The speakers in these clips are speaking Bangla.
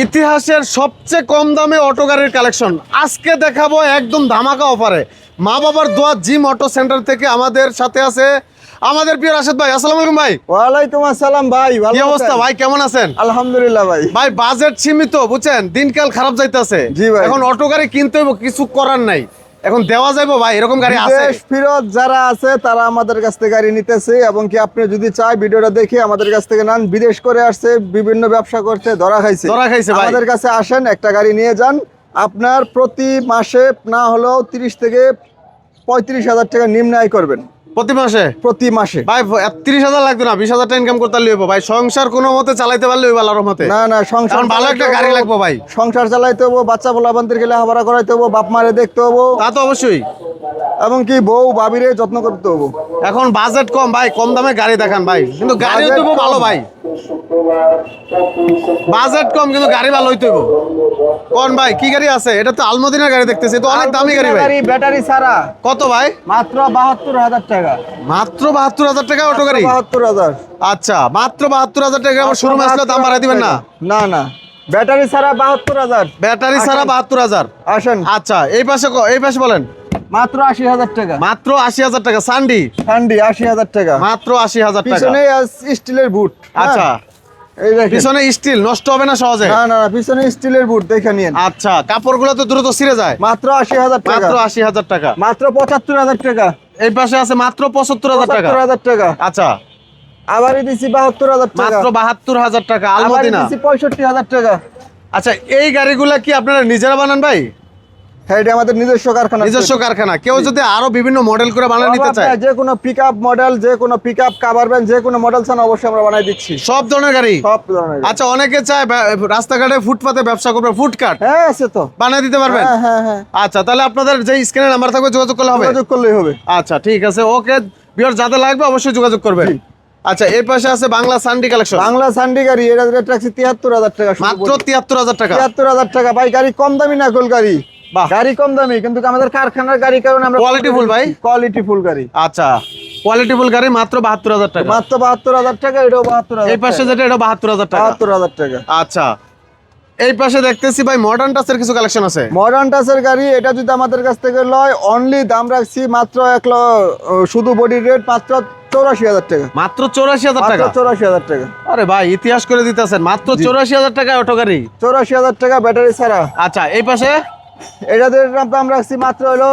ইতিহাসের সবচেয়ে কম দামে অটো গাড়ির কালেকশন আজকে দেখাবো একদম ধামাকা অফারে। মা বাবার দোয়া জিম অটো সেন্টার থেকে আমাদের সাথে আছে আমাদের প্রিয় রাশেদ ভাই। আসসালামু আলাইকুম ভাই। ওয়ালাইকুম আসসালাম ভাই। কি অবস্থা ভাই, কেমন আছেন? আলহামদুলিল্লাহ ভাই। ভাই বাজেট সীমিত, বুঝছেন, দিনকাল খারাপ যাইতেছে। জি ভাই। এখন অটো গাড়ি কিনতে হইব, কিছু করার নাই, এখন দেওয়া যাইবো ভাই, এরকম গাড়ি আছে? বিদেশ ফিরত যারা আছে তারা আমাদের কাছ থেকে গাড়ি নিতেছে, এবং কি আপনি যদি চাই ভিডিওটা দেখে আমাদের কাছ থেকে নেন। বিদেশ করে আসছে, বিভিন্ন ব্যবসা করতে ধরা খাইছে ভাই। আমাদের কাছে আসেন, একটা গাড়ি নিয়ে যান। আপনার প্রতি মাসে না হলেও 30 থেকে 35,000 টাকা নিম্ন আয় করবেন প্রতি মাসে। ভাই 30,000 লাগতো না, 20,000 টাকা ইনকাম করতে হইব ভাই। সংসার কোনো মতে চালাইতে পারলে হইব আল্লাহর রহমতে। না সংসার ভালো একটা গাড়ি লাগবে ভাই। সংসার চালাইতে হবো, বাচ্চা পোলাপানদেরকে লেখাপড়া করাইতে হবো, বাপ মারে দেখতে হবো, তা তো অবশ্যই। এবং কি বউ ভাবিরে যত্ন করতে হবো। এখন বাজেট কম ভাই, কম দামে গাড়ি দেখান ভাই, কিন্তু গাড়ি হইতে ভালো ভাই। বাজেট কম কিন্তু গাড়ি ভালো হইতে হইব। কোন ভাই কি গাড়ি আছে? এটা তো আলমদিনার গাড়ি দেখতেছি, তো অনেক দামি গাড়ি ভাই। ব্যাটারি ছাড়া। কত ভাই? মাত্র 72,000 টাকা। মাত্র 72,000 টাকা অটো গাড়ি? 72,000। আচ্ছা, মাত্র 72,000 টাকা। আমার শোরুমে আসলে দাম বাড়াই দিবেন না? না ব্যাটারি ছাড়া 72,000। ব্যাটারি ছাড়া 72,000। আসেন। আচ্ছা, এই পাশে বলেন। মাত্র 80,000 টাকা। মাত্র 80,000 টাকা। সান্ডি 80,000 টাকা। মাত্র 80,000 টাকা। পিছনে স্টিলের বুট। আচ্ছা, এই দেখেন পিছনে স্টিল, নষ্ট হবে না সহজে? না পিছনে স্টিলের বুট দেখে নিন। আচ্ছা, কাপড়গুলো তো দ্রুত ছিঁড়ে যায়। মাত্র 80,000 টাকা। মাত্র 80,000 টাকা। মাত্র 75,000 টাকা। এই পাশে আছে মাত্র 75,000 টাকা। 75,000 টাকা। আচ্ছা, আবারই দিছি 72,000 টাকা। মাত্র 72,000 টাকা আলমদিনা। দিছি 65,000 টাকা। আচ্ছা, এই গাড়িগুলা কি আপনারা নিজেরা বানান ভাই? হ্যাঁ, এটা আমাদের নিজস্ব কারখানা। নিজস্ব কারখানা। কেউ যদি আরো বিভিন্ন মডেল করে বানিয়ে নিতে চায়, যে কোনো পিকআপ মডেল, যে কোনো পিকআপ কভার ভ্যান, যে কোনো মডেল চান অবশ্যই আমরা বানাই দিচ্ছি। সব ধরনের গাড়ি? সব ধরনের। আচ্ছা, অনেকে চায় রাস্তাঘাটে ফুটপাতে ব্যবসা করবে, ফুটকাট। হ্যাঁ, আছে তো, বানিয়ে দিতে পারবেন? হ্যাঁ। আচ্ছা, তাহলে আপনাদের যে স্ক্রিনে নাম্বার থাকবে যোগাযোগ করলে হবে? যোগাযোগ করলেই হবে। আচ্ছা, ঠিক আছে, ওকে ভিউয়ার, যাদের লাগবে অবশ্যই যোগাযোগ করবেন। আচ্ছা, এই পাশে আছে বাংলা সান্ডি কালেকশন। বাংলা সান্ডি গাড়ি, এটা রেট রাখছি 73,000 টাকা। মাত্র 73,000 টাকা। 73,000 টাকা ভাই। গাড়ি কম দামি না, গোল গাড়ি। বাহ, গাড়ি কম দামি কিন্তু আমাদের কারখানার গাড়ি, কারণ আমরা কোয়ালিটি ফুল ভাই। কোয়ালিটি ফুল গাড়ি। আচ্ছা, কোয়ালিটি ফুল গাড়ি মাত্র 72,000 টাকা। মাত্র 72,000 টাকা। এটাও 72,000। এই পাশে যেটা, এটা 72,000 টাকা। 72,000 টাকা। আচ্ছা, এই পাশে দেখতেছি ভাই মডার্ন টাচের কিছু কালেকশন আছে। মডার্ন টাচের গাড়ি, এটা যদি আমাদের কাছ থেকে লয়, অনলি দাম রাখছি মাত্র শুধু বডি রেট মাত্র 84,000 টাকা। মাত্র 84,000 টাকা? 84,000 টাকা। আরে ভাই, ইতিহাস করে দিতেছেন। মাত্র 84,000 টাকা অটো গাড়ি? 84,000 টাকা ব্যাটারি ছাড়া। আচ্ছা, এই পাশে এটাদের দাম রাখছি মাত্র হলো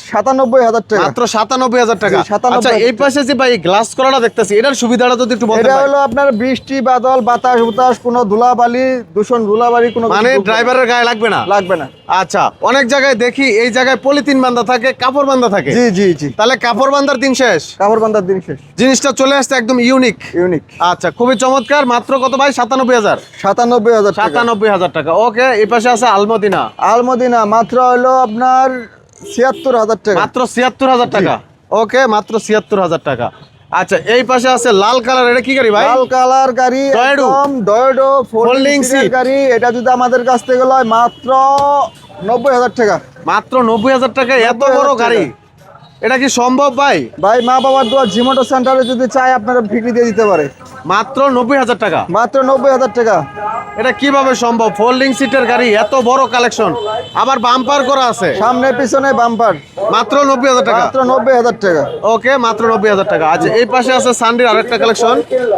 97,000 টাকা। মাত্র 97,000 টাকা। 97,000 আচ্ছা, এই পাশে যে ভাই গ্লাস করাটা দেখতেছি, এটার সুবিধাটা যদি একটু বলতেন। এটা ভাই, হলো আপনার বৃষ্টি বাদল বাতাস কোনো ধুলাবালি দূষণ ধুলাবালি কোনো মানে ড্রাইভারের গায়ে লাগবে না? লাগবে না। আচ্ছা, অনেক জায়গায় দেখি এই জায়গায় পলিথিন বান্ধা থাকে, কাপড় বান্ধা থাকে। জি। তাহলে কাপড় বান্ধার দিন শেষ, কাপড় বান্ধার দিন শেষ। জিনিসটা চলে আসছে একদম ইউনিক। আচ্ছা, খুবই চমৎকার। মাত্র কত ভাই? 97,000? 97,000 টাকা। 97,000 টাকা। ওকে, এই পাশে আছে আলমদিনা মাত্র হলো আপনার 76,000 টাকা। মাত্র 76,000 টাকা। ওকে, মাত্র 76,000 টাকা। আচ্ছা, এই পাশে আছে লাল কালার। এটা কি গাড়ি ভাই? লাল কালার গাড়ি, একদম ডয়েডো ফোল্ডিং সিট গাড়ি। এটা যদি আমাদের কাছ থেকে লয় মাত্র 90,000 টাকা। মাত্র 90,000 টাকা? এত বড় গাড়ি, এটা কি সম্ভব ভাই? মা বাবার দোয়া জিমোটো সেন্টারে যদি চাই আপনারা বিক্রি দিয়ে দিতে পারে। মাত্র 90,000 টাকা? মাত্র 90,000 টাকা। এটা কিভাবে সম্ভব? ফোল্ডিং সিটের গাড়ি, এত বড় কালেকশন, আবার বাম্পার করা আছে, সামনে পিছনে বাম্পার। মাত্র 90,000 টাকা? মাত্র 90,000 টাকা। ওকে, মাত্র 90,000 টাকা। আচ্ছা, এই পাশে আছে সান্ডির আরেকটা কালেকশন।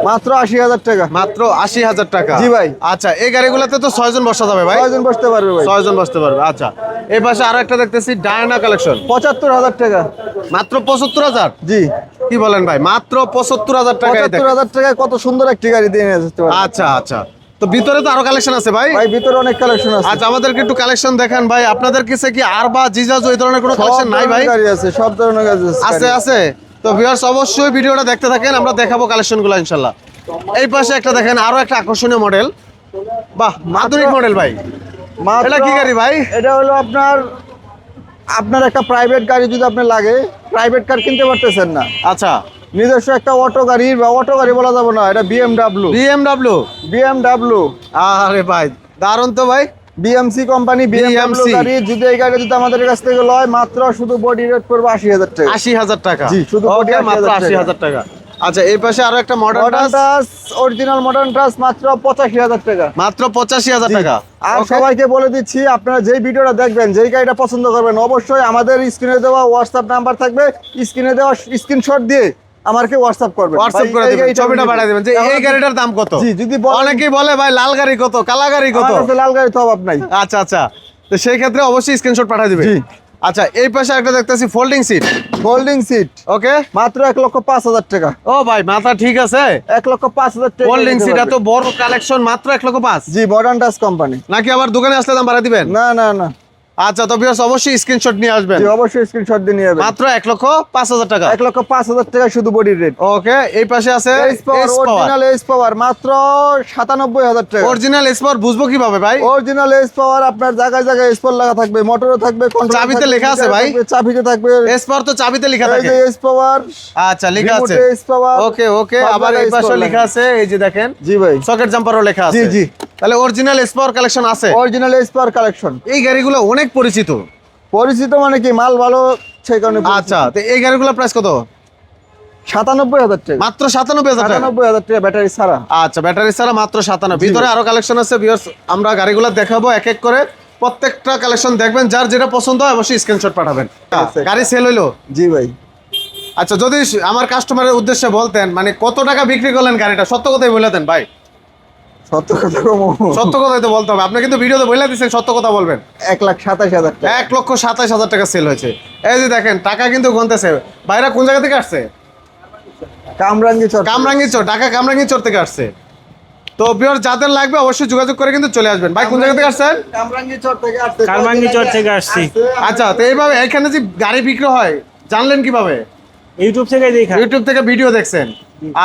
মাত্র 80,000 টাকা। মাত্র 80,000 টাকা? জি ভাই। আচ্ছা, এই গাড়িগুলোতে তো 6 জন বসা যাবে ভাই? 6 জন বসতে পারবে ভাই। 6 জন বসতে পারবে। আচ্ছা, এই পাশে আরো একটা দেখতেছি ডায়না কালেকশন। 75,000 টাকা। মাত্র 75,000? জি। কি বলেন ভাই, মাত্র 75,000 টাকা? 75,000 টাকায় কত সুন্দর একটি গাড়ি দিয়ে নিয়ে যেতে পারে। আচ্ছা, তো ভিতরে তো আরো কালেকশন আছে ভাই? ভিতরে অনেক কালেকশন আছে। আচ্ছা, আমাদেরকে একটু কালেকশন দেখান ভাই। আপনাদের কাছে কি আর বা জিজাজ ওই ধরনের কোনো কালেকশন নাই ভাই? গাড়ি আছে, সব ধরনের গাড়ি আছে। তো ভিউয়ার্স, অবশ্যই ভিডিওটা দেখতে থাকেন, আমরা দেখাবো কালেকশনগুলো ইনশাআল্লাহ। এই পাশে একটা দেখেন, আরো একটা আকর্ষণীয় মডেল। বাহ, আধুনিক মডেল ভাই। এটা কি গাড়ি ভাই? এটা হলো আপনার একটা প্রাইভেট গাড়ি যদি আপনার লাগে, প্রাইভেট কার কিনতে পারতেছেন না। আচ্ছা, নিজস্ব একটা অটো গাড়ি, বা অটো গাড়ি বলা যাবে না, এটা বিএমডব্লিউ। আরে ভাই, দারুণ তো ভাই। বিএমসি কোম্পানি, বিএমডব্লিউ গাড়ি। যদি এই গাড়ি যদি আমাদের কাছ থেকে লয়, মাত্র শুধু বডি রেট পড়বে 80,000 টাকা। 80,000 টাকা? জি, শুধু বডি মাত্র 80,000 টাকা। আচ্ছা এই পাশে আরো একটা modern modern touch, original modern touch মাত্র 85,000 টাকা। মাত্র 85,000 টাকা। আর Okay. সবাইকে বলে দিচ্ছি, আপনারা যেই ভিডিওটা দেখবেন, যেই গাড়িটা পছন্দ করবেন, অবশ্যই আমাদের স্ক্রিনে দেওয়া হোয়াটসঅ্যাপ নাম্বার থাকবে, স্ক্রিনে দেওয়া স্ক্রিনশট দিয়ে আমাকে হোয়াটসঅ্যাপ করবেন, হোয়াটসঅ্যাপ করে দিবেন, ছবিটা পাঠিয়ে দিবেন যে এই গাড়িটার দাম কত। জি, যদি বলেন- অনেকেই বলে ভাই লাল গাড়ি কত, কালা গাড়ি কত। আমার কাছে লাল গাড়ি তো অভাব নাই। আচ্ছা আচ্ছা, তো সেই ক্ষেত্রে অবশ্যই স্ক্রিনশট পাঠিয়ে দিবেন। জি। আচ্ছা এই পাশে একটা দেখতেছি folding seat. Holding seat okay, মাত্র 1,05,000 টাকা। ও ভাই মাথা ঠিক আছে। 1,05,000 টাকা ফোল্ডিং নিতে সিট পারবেন। এত বড় কালেকশন মাত্র 1,05,000। জি, মডার্ন টাচ কোম্পানি। নাকি আবার দোকানে আসলে দাম বাড়া দিবেন? না না না, আচ্ছা তো ভিউয়ার্স অবশ্যই স্ক্রিনশট নিয়ে আসবেন। জি অবশ্যই স্ক্রিনশট দিয়ে নিয়ে যাবেন। মাত্র 1,05,000 টাকা। 1,05,000 টাকা শুধু বডির রেট। ওকে, এই পাশে আছে অরিজিনাল এস পাওয়ার মাত্র 97,000 টাকা। অরিজিনাল স্পোর বুঝবো কিভাবে ভাই? অরিজিনাল এস পাওয়ার আপনার জায়গায় জায়গায় স্পোর লাগা থাকবে, মোটরও থাকবে, control চাবিতে থাকবে, লেখা আছে মিটার ভাই? থাকবে, চাবিতে থাকবে। স্পোর তো চাবিতে লেখা এই থাকে। যে এস পাওয়ার, আচ্ছা লেখা আছে। রিমোটে এস পাওয়ার। ওকে ওকে, সব আবার এই জায়গায় পাশে স্পোর লেখা লাগা। আছে, এই যে দেখেন জি ভাই, সকেট জাম্পারও লেখা আছে। জি জি, তাহলে অরিজিনাল স্পোর কালেকশন আছে। Original S power collection. এই গাড়িগুলো অনেক পরিচিত। পরিচিত মানে কি, মাল ভালো সেই কারণে পরিচিত। আচ্ছা, তো এই গাড়িগুলোর প্রাইস কত? 97,000 টাকা। মাত্র 97,000 টাকা। 97,000 টাকা ব্যাটারি ছাড়া। আচ্ছা, ব্যাটারি ছাড়া মাত্র 97। ভিতরে আরো কালেকশন আছে ভিউয়ার্স, আমরা গাড়িগুলো দেখাবো এক এক করে। প্রত্যেকটা কালেকশন দেখবেন, যার যেটা পছন্দ হয় অবশ্যই স্ক্রিনশট পাঠাবেন। আছে। গাড়ি সেল হইলো? জি ভাই, আচ্ছা, যদি আমার কাস্টমারের উদ্দেশ্যে বলতেন মানে কত টাকা বিক্রি করলেন গাড়িটা, সত্য কথাই বলে দেন ভাই। সত্য কথা কমো। সত্য কথাই তো বলতে হবে, আপনি কিন্তু ভিডিওতে বলে দিচ্ছেন, সত্য কথা বলবেন। 1,27,000 টাকা। 1,27,000 টাকা সেল হয়েছে। এই যে দেখেন টাকা কিন্তু গুনতেছে। ভাইরা কোন জায়গা থেকে আসছে? কামরাঙ্গি চর। কামরাঙ্গীরচর, ঢাকা কামরাঙ্গীরচর থেকে আসছে। তো ভিউয়ার যাদের লাগবে অবশ্যই যোগাযোগ করে কিন্তু চলে আসবেন। ভাই কোন জায়গা থেকে আসছেন? কামরাঙ্গি চর থেকে আসছে। কামরাঙ্গি চর থেকে আসছি। আচ্ছা, তো এইভাবে এখানে যে গাড়ি বিক্রি হয় জানলেন কিভাবে? ইউটিউব থেকে দেখা। ইউটিউব থেকে ভিডিও দেখছেন।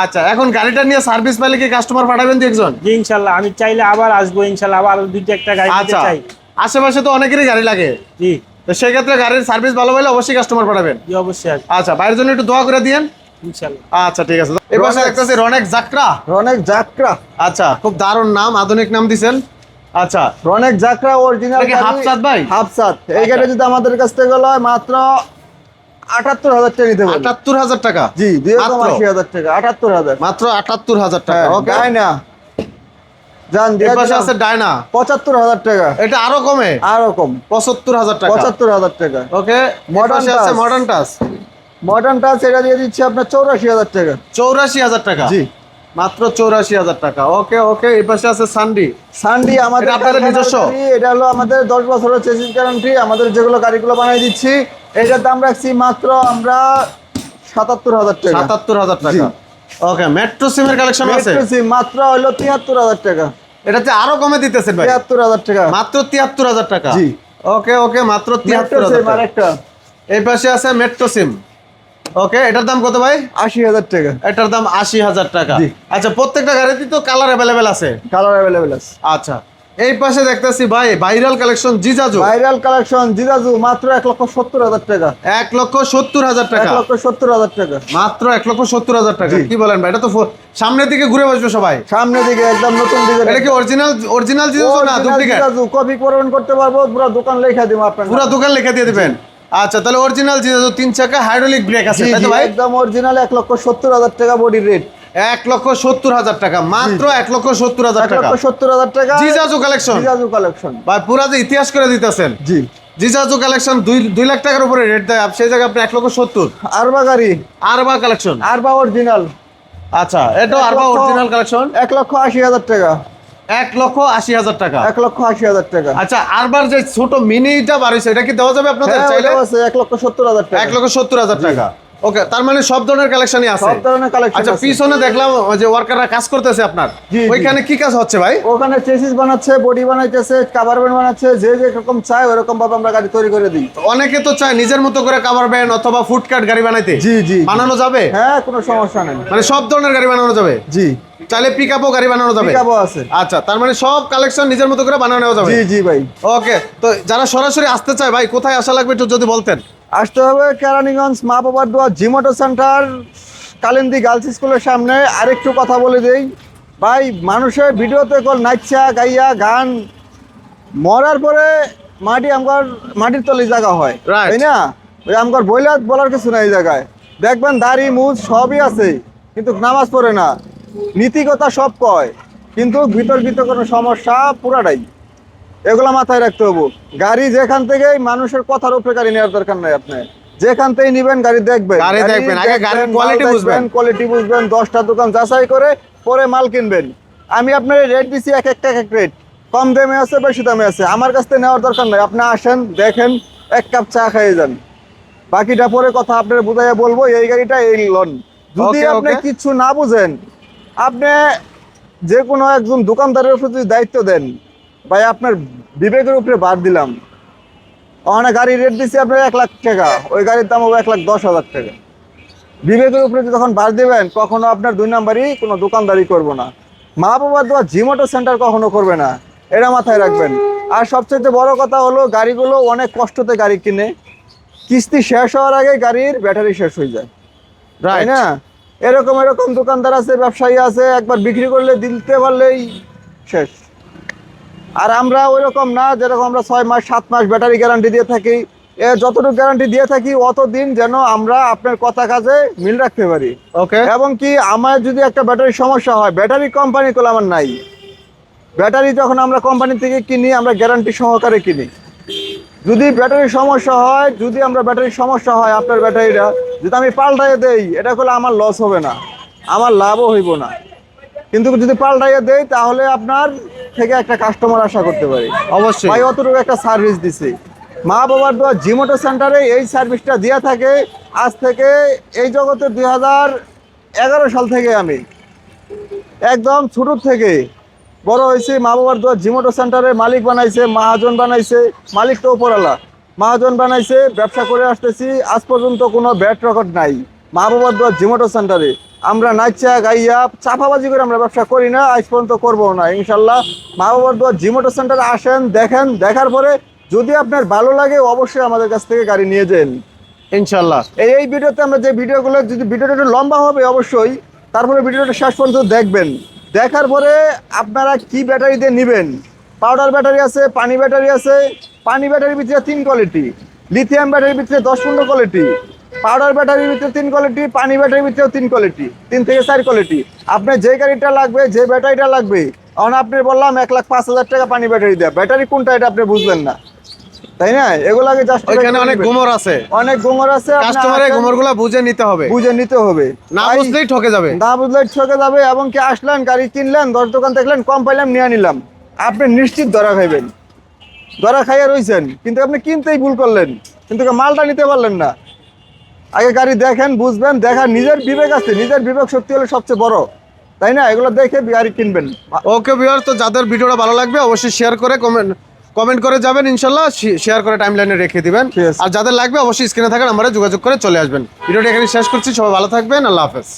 আচ্ছা, এখন গাড়িটা নিয়ে সার্ভিস পাইলে কি কাস্টমার পাঠাবেন দু একজন? জি ইনশাল্লাহ, আমি চাইলে আবার আসবো ইনশাল্লাহ, আবার দুইটা একটা গাড়ি নিতে আচ্ছা, চাই। আশেপাশে তো অনেকেরই গাড়ি লাগে, জি তো সেক্ষেত্রে গাড়ির সার্ভিস ভালো হলে অবশ্যই কাস্টমার পাঠাবেন। জি অবশ্যই আসবো আচ্ছা, ভাইয়ের জন্য একটু দোয়া করে দিয়েন। ইনশাল্লাহ। আচ্ছা ঠিক আছে। এবার রনেক্স। দেখতেছি রনেক যাত্রা। রনেক যাত্রা। আচ্ছা, খুব দারুণ নাম, আধুনিক নাম দিছেন। আচ্ছা, রনেক যাত্রা অরিজিনাল এটা কি হাফসাত ভাই? হাফসাত। এই আচ্ছা। গাড়ি যদি আমাদের কাছ থেকে লয় মাত্র 78,000 টাকা নিতে পারবেন। 78,000 টাকা। জি, মাত্র 2,80,000 টাকা। 78,000 মাত্র 78,000 টাকা। হ্যাঁ, ওকে, গায় না জান এর দিয়ে পাশে আছে ডায়না। 75,000 টাকা। এটা আরো কমে, আরো কম 75,000 টাকা। 75,000 টাকা। ওকে, Modern মডার্ন আছে Touch। Modern touch, modern touch এটা দিয়ে দিচ্ছি আপনার 84,000 টাকা। 84,000 টাকা। জি। মাত্র 84,000 টাকা। ওকে ওকে, এই পাশে আছে সানডি। সানডি আমাদের এটা আপনাদের কারখানার নিজস্ব? গাড়ি। এটা হলো আমাদের 10 বছরের চেসিস গ্যারান্টি। আমাদের যেগুলো গাড়িগুলো বানিয়ে দিচ্ছি এটার দাম রাখছি মাত্র আমরা 77,000 টাকা। 77,000 টাকা। ওকে, মেট্রো সিমের কালেকশন আছে। মেট্রো সিম মাত্র হলো 73,000 টাকা। এটাতে আরো কমে দিতেছেন ভাই। 73,000 টাকা। মাত্র 73,000 টাকা। জি। ওকে ওকে, মাত্র মেট্রো 73,000 সিম টাকা। আরেকটা এই পাশে আছে মেট্রো সিম। ওকে, এটার দাম কত ভাই? 80,000 টাকা। এটার দাম 80,000 টাকা। জি। আচ্ছা, প্রত্যেকটা গাড়িতে তো কালার অ্যাভেলেবেল আছে। কালার অ্যাভেলেবেল আছে। আচ্ছা, এই পাশে দেখতেছি ভাই ভাইরাল কালেকশন জিজাজু। ভাইরাল কালেকশন জিজাজু মাত্র 1,70,000 টাকা। 1,70,000 টাকা। 1,70,000 টাকা। মাত্র 1,70,000 টাকা। জি। কি বলেন ভাই? এটা তো সামনের দিকে ঘুরে বসবে সবাই। সামনের দিকে একদম নতুন দিকে। এটা কি অরিজিনাল জিজাজু না ডুপ্লিকেট? জিজাজু কপি পূরণ করতে পারবো, পুরো দোকান লেখা দিব আপনার। পুরো দোকান লিখে দিয়ে দিবেন। আচ্ছা, তাহলে অরিজিনাল জিজাজু 3 চাকা হাইড্রোলিক ব্রেক আছে, জি তাই তো জি, ভাই? একদম অরিজিনাল 1,70,000 টাকা বডি রেট। 1,70,000 টাকা। মাত্র 1,70,000 টাকা। 1,70,000 টাকা। জিজাজু কালেকশন। জিজাজু কালেকশন। ভাই পুরা যে ইতিহাস করে দিতেছেন। জি। জিজাজু কালেকশন 2 লাখ টাকার উপরে রেট দেয়, সেই জায়গায় আপনি 1,70,000। আরবা গাড়ি। আরবা কালেকশন। আরবা অরিজিনাল। আচ্ছা, এটাও আরবা অরিজিনাল কালেকশন। 1,80,000 টাকা। 1,80,000 টাকা। 1,80,000 টাকা। আচ্ছা, আরবার যে ছোট মিনিটা বাড়িছে এটা কি দেওয়া যাবে আপনাদের হ্যাঁ, চাইলে? ওটাও আছে 1,70,000 টাকা। 1,70,000 টাকা। ওকে, তার মানে সব ধরনের কালেকশনই আছে। সব ধরনের কালেকশন আচ্ছা, আছে। পিছনে দেখলাম ওই যে ওয়ার্কাররা কাজ করতেছে আপনার, জি, জি। ওইখানে কি কাজ হচ্ছে ভাই? ওখানে চেসিস বানাচ্ছে, বডি বানাইতেছে, কভার ব্যান্ড বানাচ্ছে, যে যে রকম চায় ওরকম ভাবে আমরা গাড়ি তৈরি করে দিই। অনেকে তো চায় নিজের মতো করে কাভার ব্যান্ড অথবা ফুটকাট গাড়ি বানাইতে। জি, জি। বানানো যাবে? হ্যাঁ, কোনো সমস্যা নেই। মানে সব ধরনের গাড়ি বানানো যাবে? জি। চাইলে পিকআপও গাড়ি বানানো যাবে? পিকআপও আছে। আচ্ছা, তার মানে সব কালেকশন নিজের মতো করে বানানো যাবে? জি জি ভাই। ওকে, তো যারা সরাসরি আসতে চায় ভাই কোথায় আসা লাগবে একটু যদি বলতেন। আসতে হবে কেরানীগঞ্জ মা বাবার দোয়া জিমোটো সেন্টার, কালিন্দী গার্লস স্কুলের সামনে। আরেকটু কথা বলে দেই ভাই, মানুষের ভিডিওতে কল নাচা গাইয়া গান মরার পরে মাটির তলে জায়গা হয়, Right. তাই না? ওই আমগর বলার কিছু নাই এই জায়গায়। দেখবেন দাড়ি মুজ সবই আছে, কিন্তু নামাজ পড়ে না, নীতিকথা সব কয় কিন্তু বিতর্কিত কোনো সমস্যা পুরাটাই। এগুলো মাথায় রাখতে হবে। গাড়ি যেখান থেকেই মানুষের কথার উপরে গাড়ি নেওয়ার দরকার নাই। আপনি যেখান থেকেই নিবেন গাড়ি দেখবেন, গাড়ি দেখবেন, আগে গাড়ির কোয়ালিটি বুঝবেন, কোয়ালিটি বুঝবেন, 10টা দোকান যাচাই করে পরে মাল কিনবেন। আমি আপনার রেট দিছি এক একটা এক রেট, কম দামে আছে বেশি দামে আছে, আমার কাছ থেকে নেওয়ার দরকার নাই। আপনি আসেন দেখেন, এক কাপ চা খেয়ে যান, বাকিটা পরে কথা আপনার বুঝাইয়া বলবো। এই গাড়িটা এই লোন, যদি Okay, আপনি okay. কিছু না বুঝেন, আপনি যে কোনো একজন দোকানদারের উপর যদি দায়িত্ব দেন, ভাই আপনার বিবেকের উপরে বাদ দিলাম, ওখানে গাড়ির রেট দিচ্ছি আপনার 1 লাখ টাকা, ওই গাড়ির দাম হবে 1,10,000 টাকা। বিবেকের উপরে যখন বাদ দেবেন, কখনো আপনার 2 নাম্বারই কোনো দোকানদারি করবো না। মা বাবার দোয়া জিমোটো সেন্টার কখনো করবে না, এটা মাথায় রাখবেন। আর সবচেয়ে বড় কথা হলো, গাড়িগুলো অনেক কষ্টতে গাড়ি কিনে, কিস্তি শেষ হওয়ার আগে গাড়ির ব্যাটারি শেষ হয়ে যায়, তাই রাইট না? এরকম এরকম দোকানদার আছে, ব্যবসায়ী আছে, একবার বিক্রি করলে দিতে পারলেই শেষ। আর আমরা ওইরকম না, যেরকম আমরা 6 মাস 7 মাস ব্যাটারি গ্যারান্টি দিয়ে থাকি। যতটুকু গ্যারান্টি দিয়ে থাকি অতদিন যেন আমরা আপনার কথা কাজে মিল রাখতে পারি। ওকে এবং কি আমার যদি একটা ব্যাটারির সমস্যা হয়, ব্যাটারি কোম্পানি কোলে আমার নাই। ব্যাটারি যখন আমরা কোম্পানি থেকে কিনি, আমরা গ্যারান্টি সহকারে কিনি। যদি ব্যাটারির সমস্যা হয়, যদি আমরা ব্যাটারির সমস্যা হয় আপনার ব্যাটারিটা যদি আমি পাল্টাইয়ে দেই, এটা করলে আমার লস হবে না, আমার লাভও হইব না। কিন্তু যদি পাল্টাইয়ে দেই, তাহলে আপনার থেকে একটা কাস্টমার আশা করতে পারি। অবশ্যই ভাই অতটুকু একটা সার্ভিস দিছি। মা বাবার দোয়া জিমোটো সেন্টারে এই সার্ভিসটা দিয়ে থাকে আজ থেকে, এই জগতে 2011 সাল থেকে আমি একদম ছোট থেকে বড় হয়েছি। মা বাবার দোয়া জিমোটো সেন্টারে মালিক বানাইছে, মহাজন বানাইছে, মালিক তো উপরওয়ালা, মহাজন বানাইছে, ব্যবসা করে আসতেছি, আজ পর্যন্ত কোনো ব্যাড রেকর্ড নাই। মা বাবার দোয়া জিমোটো সেন্টারে আমরা নাচা গাইয়া চাপাবাজি করে আমরা ব্যবসা করি না, আজ পর্যন্ত করবো না ইনশাল্লাহ। মা বাবার দোয়া জিমোটো সেন্টারে আসেন, দেখেন, দেখার পরে যদি আপনার ভালো লাগে অবশ্যই আমাদের কাছ থেকে গাড়ি নিয়ে যান ইনশাল্লাহ। এই ভিডিওতে আমরা যে ভিডিওগুলো, যদি ভিডিওটা একটু লম্বা হবে অবশ্যই, তারপরে ভিডিওটা শেষ পর্যন্ত দেখবেন। দেখার পরে আপনারা কি ব্যাটারি দিয়ে নেবেন। পাউডার ব্যাটারি আছে, পানি ব্যাটারি আছে। পানি ব্যাটারির ভিতরে 3 কোয়ালিটি, লিথিয়াম ব্যাটারির ভিতরে 10-15 কোয়ালিটি, পাউডার ব্যাটারির ভিতরে 3 কোয়ালিটি, পানি ব্যাটারির ভিতরেও 3 কোয়ালিটি, 3 থেকে 4 কোয়ালিটি। আপনার যে গাড়িটা লাগবে, যে ব্যাটারিটা লাগবে, এখন আপনি বললাম 1,05,000 টাকা পানি ব্যাটারি দেয়, ব্যাটারি কোনটা এটা আপনি বুঝলেন না, তাই না? এগুলো আগে জাস্ট, ওইখানে অনেক গুমর আছে, অনেক গুমর আছে, আপনি কাস্টমারের আসেন, গুমরগুলো বুঝে নিতে হবে, বুঝে নিতে হবে। না তাই বুঝলেই ঠকে যাবে। না বুঝলে ঠকে যাবে। এবং কি আসলেন, গাড়ি কিনলেন, 10 দোকান দেখলেন, কম পাইলাম, নিয়ে নিলাম, আপনি নিশ্চিত ধরা খাইবেন। ধরা খাইয়া রইছেন, কিন্তু আপনি কিনতেই ভুল করলেন, কিন্তু মালটা নিতে পারলেন না। আগে গাড়ি দেখেন, বুঝবেন, দেখা নিজের বিবেক আছে, নিজের বিবেক শক্তি হলো সবচেয়ে বড়, তাই না? এগুলো দেখে গাড়ি কিনবেন। ওকে ভিউয়ার্স, তো যাদের ভিডিওটা ভালো লাগবে অবশ্যই শেয়ার করে কমেন্ট করে যাবেন, ইনশাল্লাহ শেয়ার করে টাইমলাইনে রেখে দিবেন। ঠিক আছে। আর যাদের লাগবে অবশ্যই স্ক্রিনে থাকা নম্বরে যোগাযোগ করে চলে আসবেন। ভিডিওটা এখানে শেষ করছি, সবাই ভালো থাকবেন, আল্লাহ হাফেজ।